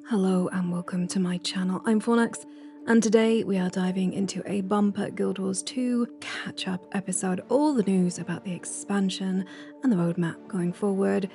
Hello and welcome to my channel. I'm Fornax, and today we are diving into a bumper Guild Wars 2 catch-up episode, all the news about the expansion and the roadmap going forward.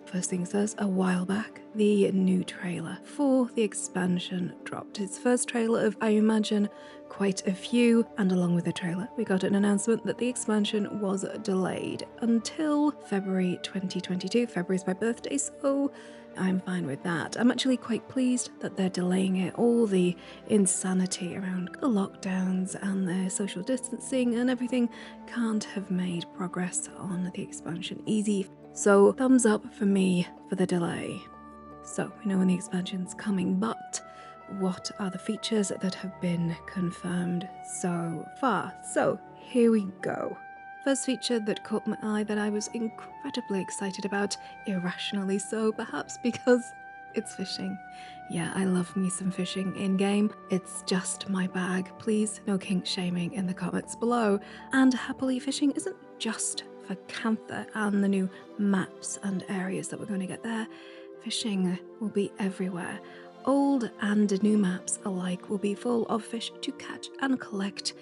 First things first, a while back, the new trailer for the expansion dropped. Its first trailer of, I imagine, quite a few, and along with the trailer, we got an announcement that the expansion was delayed until February 2022. February's my birthday, so I'm fine with that. I'm actually quite pleased that they're delaying it. All the insanity around the lockdowns and the social distancing and everything can't have made progress on the expansion easy. So thumbs up for me for the delay. So we know when the expansion's coming, but what are the features that have been confirmed so far? So here we go. First feature that caught my eye that I was incredibly excited about, irrationally so, perhaps because it's fishing. Yeah, I love me some fishing in-game. It's just my bag. Please, no kink shaming in the comments below. And happily, fishing isn't just for Cantha and the new maps and areas that we're going to get there. Fishing will be everywhere. Old and new maps alike will be full of fish to catch and collect,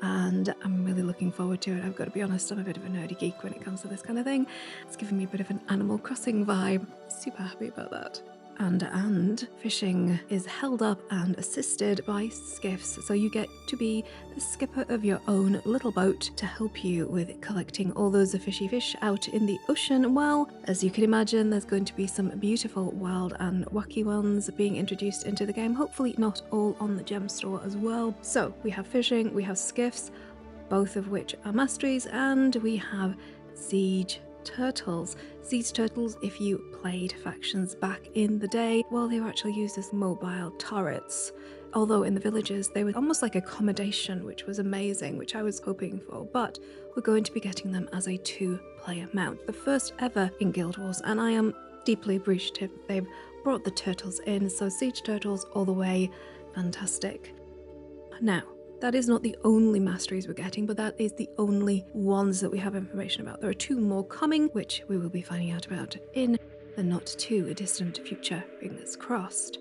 and I'm really looking forward to it. I've got to be honest, I'm a bit of a nerdy geek when it comes to this kind of thing. It's giving me a bit of an Animal Crossing vibe. Super happy about that. And fishing is held up and assisted by Skiffs, so you get to be the skipper of your own little boat to help you with collecting all those fishy fish out in the ocean. Well, as you can imagine, there's going to be some beautiful, wild and wacky ones being introduced into the game, hopefully not all on the gem store as well. So we have fishing, we have Skiffs, both of which are Masteries, and we have Siege Turtles. Siege Turtles, if you played factions back in the day, well, they were actually used as mobile turrets. Although in the villages, they were almost like accommodation, which was amazing, which I was hoping for, but we're going to be getting them as a 2-player mount. The first ever in Guild Wars, and I am deeply appreciative that they've brought the turtles in, so Siege Turtles all the way, fantastic. Now, that is not the only Masteries we're getting, but that is the only ones that we have information about. There are 2 more coming, which we will be finding out about in the not too distant future, fingers crossed.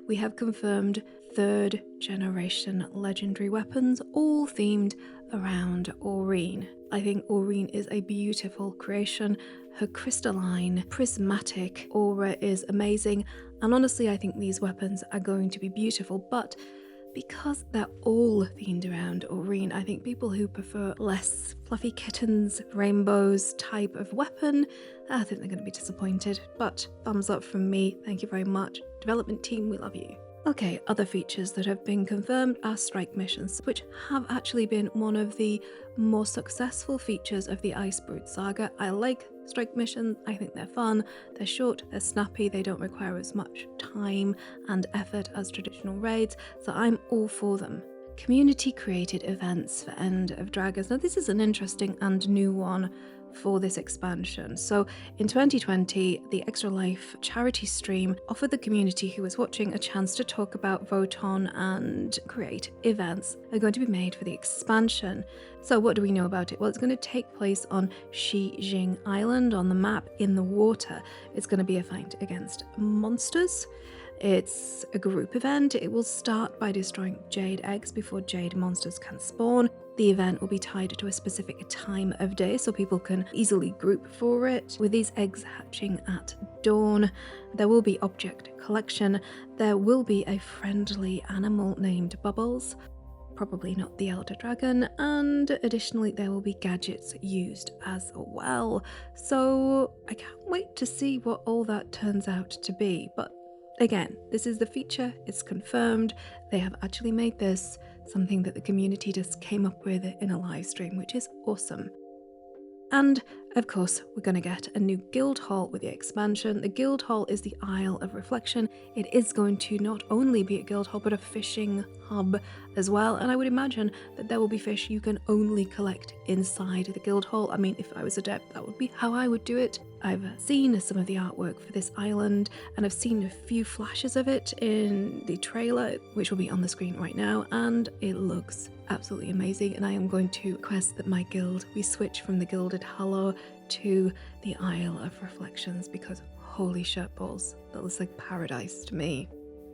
We have confirmed 3rd generation legendary weapons, all themed around Aurene. I think Aurene is a beautiful creation. Her crystalline, prismatic aura is amazing, and honestly I think these weapons are going to be beautiful, but because they're all themed around Aurene, I think people who prefer less fluffy kittens, rainbows type of weapon, I think they're going to be disappointed. But thumbs up from me, thank you very much. Development team, we love you. Okay, other features that have been confirmed are strike missions, which have actually been one of the more successful features of the Icebrute saga. I like strike missions, I think they're fun, they're short, they're snappy, they don't require as much time and effort as traditional raids, so I'm all for them. Community created events for End of Dragons. Now this is an interesting and new one for this expansion. So in 2020, the Extra Life charity stream offered the community who was watching a chance to talk about, vote on and create events that are going to be made for the expansion. So what do we know about it? Well, it's going to take place on Shijing Island on the map in the water. It's going to be a fight against monsters. It's a group event. It will start by destroying jade eggs before jade monsters can spawn. The event will be tied to a specific time of day so people can easily group for it. With these eggs hatching at dawn, there will be object collection. There will be a friendly animal named Bubbles, probably not the Elder Dragon, and additionally there will be gadgets used as well. So I can't wait to see what all that turns out to be, but again, this is the feature, it's confirmed. They have actually made this something that the community just came up with in a live stream, which is awesome. And of course, we're going to get a new guild hall with the expansion. The guild hall is the Isle of Reflection. It is going to not only be a guild hall, but a fishing hub as well. And I would imagine that there will be fish you can only collect inside the guild hall. I mean, if I was adept, that would be how I would do it. I've seen some of the artwork for this island, and I've seen a few flashes of it in the trailer, which will be on the screen right now, and it looks absolutely amazing. And I am going to request that my guild, we switch from the Gilded Hallow to the Isle of Reflections, because holy shitballs, that looks like paradise to me.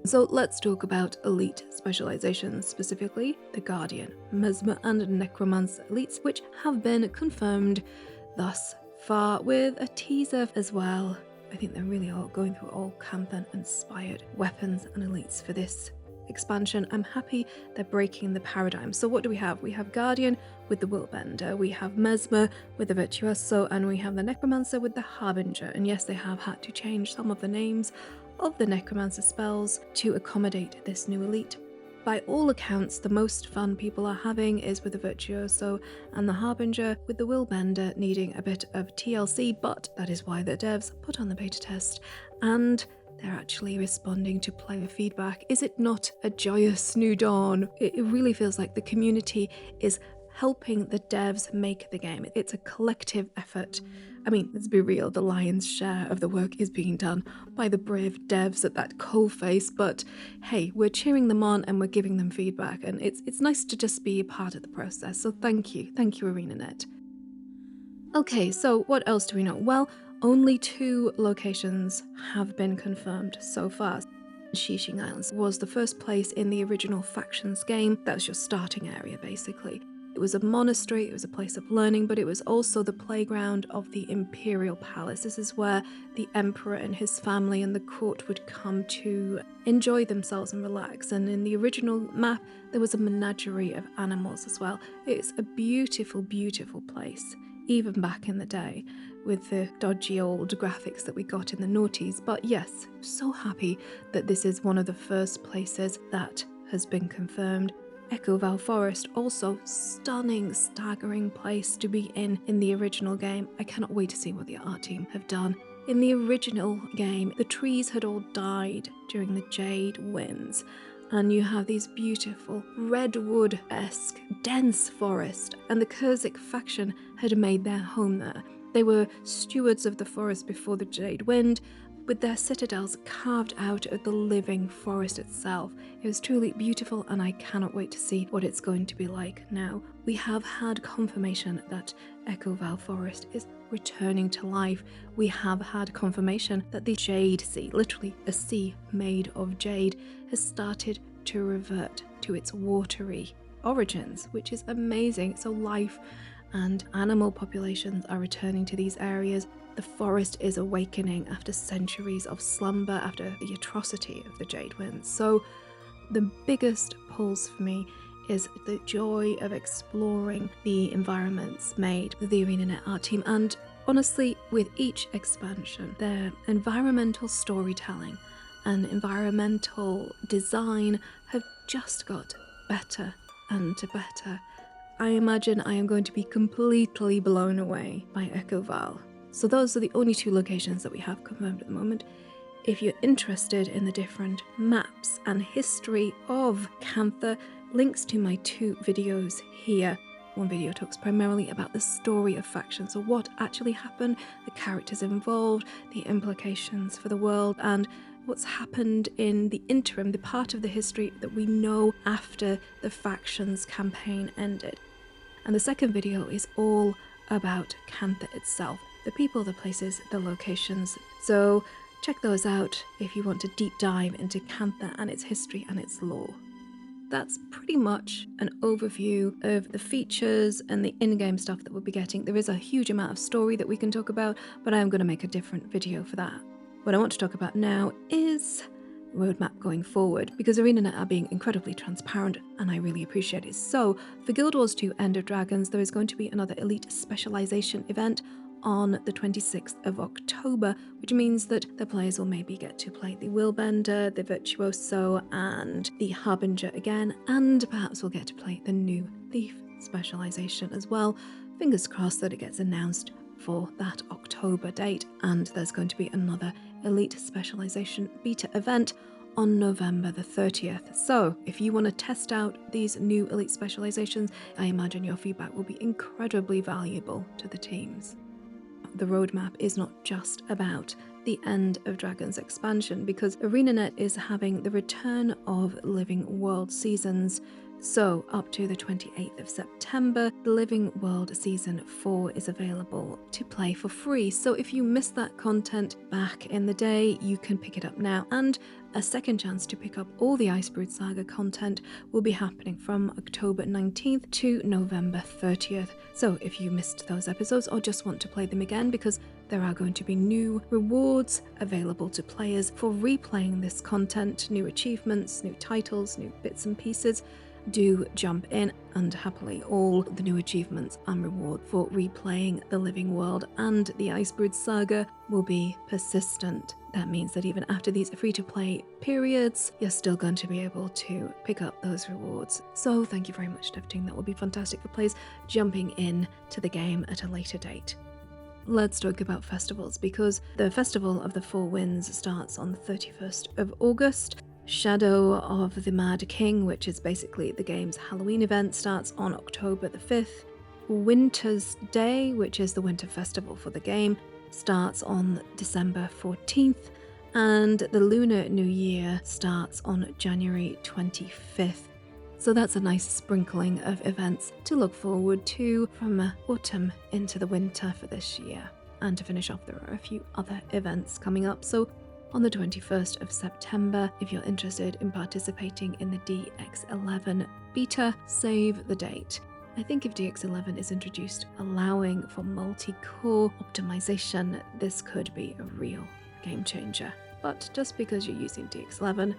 So let's talk about Elite Specialisations, specifically the Guardian, Mesmer and Necromancer Elites, which have been confirmed thus far, with a teaser as well. I think they're really all going through all Cantha inspired weapons and elites for this expansion. I'm happy they're breaking the paradigm. So what do we have? We have Guardian with the Willbender, we have Mesmer with the Virtuoso, and we have the Necromancer with the Harbinger. And yes, they have had to change some of the names of the Necromancer spells to accommodate this new elite. By all accounts, the most fun people are having is with the Virtuoso and the Harbinger, with the Willbender needing a bit of TLC, but that is why the devs put on the beta test and they're actually responding to player feedback. Is it not a joyous new dawn? It really feels like the community is helping the devs make the game. It's a collective effort. I mean, let's be real, the lion's share of the work is being done by the brave devs at that coalface, but hey, we're cheering them on and we're giving them feedback, and it's nice to just be a part of the process. So thank you ArenaNet. Okay, so what else do we know? Well, only 2 locations have been confirmed so far. Shishing Islands was the first place in the original Factions game. That was your starting area, basically. It was a monastery, it was a place of learning, but it was also the playground of the Imperial Palace. This is where the Emperor and his family and the court would come to enjoy themselves and relax. And in the original map, there was a menagerie of animals as well. It's a beautiful, beautiful place, even back in the day, with the dodgy old graphics that we got in the noughties. But yes, so happy that this is one of the first places that has been confirmed. Echo Val Forest, also stunning, staggering place to be in the original game. I cannot wait to see what the art team have done. In the original game, the trees had all died during the Jade Winds, and you have these beautiful redwood-esque dense forest, and the Kurzik faction had made their home there. They were stewards of the forest before the Jade Wind, with their citadels carved out of the living forest itself. It was truly beautiful, and I cannot wait to see what it's going to be like now. We have had confirmation that Echo Val Forest is returning to life. We have had confirmation that the Jade Sea, literally a sea made of jade, has started to revert to its watery origins, which is amazing. So life and animal populations are returning to these areas. The forest is awakening after centuries of slumber, after the atrocity of the Jade Winds. So the biggest pulls for me is the joy of exploring the environments made with the ArenaNet art team. And honestly, with each expansion, their environmental storytelling and environmental design have just got better and better. I imagine I am going to be completely blown away by Echo Val. So those are the only 2 locations that we have confirmed at the moment. If you're interested in the different maps and history of Cantha, links to my 2 videos here. One video talks primarily about the story of factions, so what actually happened, the characters involved, the implications for the world, and what's happened in the interim, the part of the history that we know after the factions campaign ended. And the second video is all about Cantha itself, the people, the places, the locations. So check those out if you want to deep dive into Cantha and its history and its lore. That's pretty much an overview of the features and the in-game stuff that we'll be getting. There is a huge amount of story that we can talk about, but I am going to make a different video for that. What I want to talk about now is roadmap going forward, because ArenaNet are being incredibly transparent and I really appreciate it. So for Guild Wars 2 End of Dragons, there is going to be another Elite Specialisation event on the 26th of October, which means that the players will maybe get to play the Willbender, the Virtuoso and the Harbinger again, and perhaps we'll get to play the new Thief Specialisation as well. Fingers crossed that it gets announced for that October date, and there's going to be another Elite Specialisation beta event on November the 30th. So if you want to test out these new Elite Specialisations, I imagine your feedback will be incredibly valuable to the teams. The roadmap is not just about the End of Dragons expansion, because ArenaNet is having the return of Living World Seasons So up to the 28th of September, the Living World Season 4 is available to play for free. So if you missed that content back in the day, you can pick it up now. And a second chance to pick up all the Icebrood Saga content will be happening from October 19th to November 30th. So if you missed those episodes or just want to play them again, because there are going to be new rewards available to players for replaying this content, new achievements, new titles, new bits and pieces, do jump in, and happily all the new achievements and reward for replaying the Living World and the Icebrood Saga will be persistent. That means that even after these free-to-play periods, you're still going to be able to pick up those rewards. So thank you very much, Devting. That will be fantastic for players jumping in to the game at a later date. Let's talk about festivals, because the Festival of the Four Winds starts on the 31st of August. Shadow of the Mad King, which is basically the game's Halloween event, starts on October the 5th. Winter's Day, which is the winter festival for the game, starts on December 14th. And the Lunar New Year starts on January 25th. So that's a nice sprinkling of events to look forward to from autumn into the winter for this year. And to finish off, there are a few other events coming up. So on the 21st of September, if you're interested in participating in the DX11 beta, save the date. I think if DX11 is introduced allowing for multi-core optimization, this could be a real game changer. But just because you're using DX11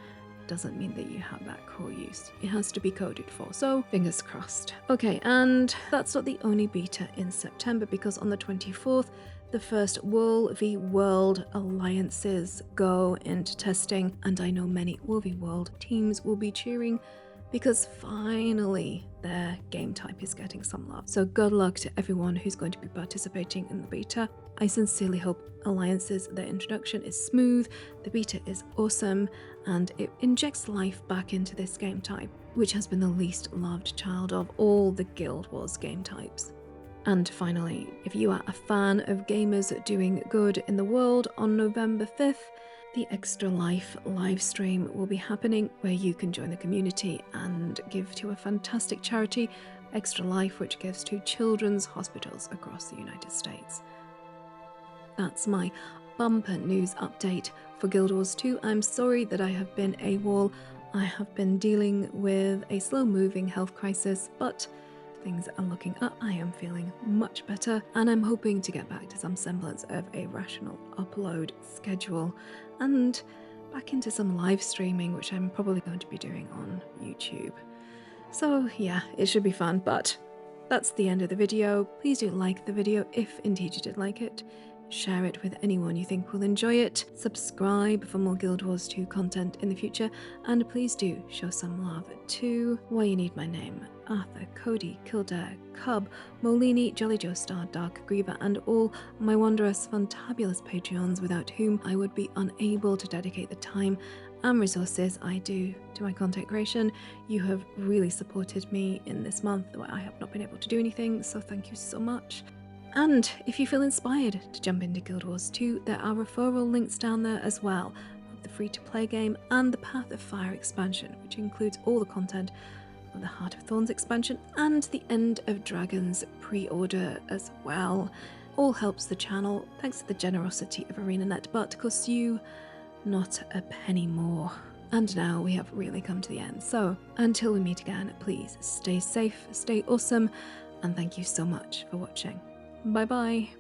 doesn't mean that you have that core use. It has to be coded for, so fingers crossed. Okay, and that's not the only beta in September, because on the 24th, the first Wool v World alliances go into testing, and I know many Wool v World teams will be cheering because finally their game type is getting some love. So good luck to everyone who's going to be participating in the beta. I sincerely hope alliances, their introduction is smooth, the beta is awesome, and it injects life back into this game type, which has been the least loved child of all the Guild Wars game types. And finally, if you are a fan of gamers doing good in the world, on November 5th, the Extra Life livestream will be happening, where you can join the community and give to a fantastic charity, Extra Life, which gives to children's hospitals across the United States. That's my bumper news update for Guild Wars 2. I'm sorry that I have been AWOL. I have been dealing with a slow-moving health crisis, but things are looking up. I am feeling much better, and I'm hoping to get back to some semblance of a rational upload schedule and back into some live streaming, which I'm probably going to be doing on YouTube. So yeah, it should be fun, but that's the end of the video. Please do like the video if indeed you did like it. Share it with anyone you think will enjoy it. Subscribe for more Guild Wars 2 content in the future, and please do show some love to Why You Need My Name, Arthur, Cody, Kildare, Cub, Molini, Jolly Joestar, Dark Griever, and all my wondrous, fantabulous Patreons, without whom I would be unable to dedicate the time and resources I do to my content creation. You have really supported me in this month where I have not been able to do anything, so thank you so much. And if you feel inspired to jump into Guild Wars 2, there are referral links down there as well, of the free-to-play game and the Path of Fire expansion, which includes all the content of the Heart of Thorns expansion and the End of Dragons pre-order as well. All helps the channel, thanks to the generosity of ArenaNet, but costs you not a penny more. And now we have really come to the end, so until we meet again, please stay safe, stay awesome, and thank you so much for watching. Bye bye.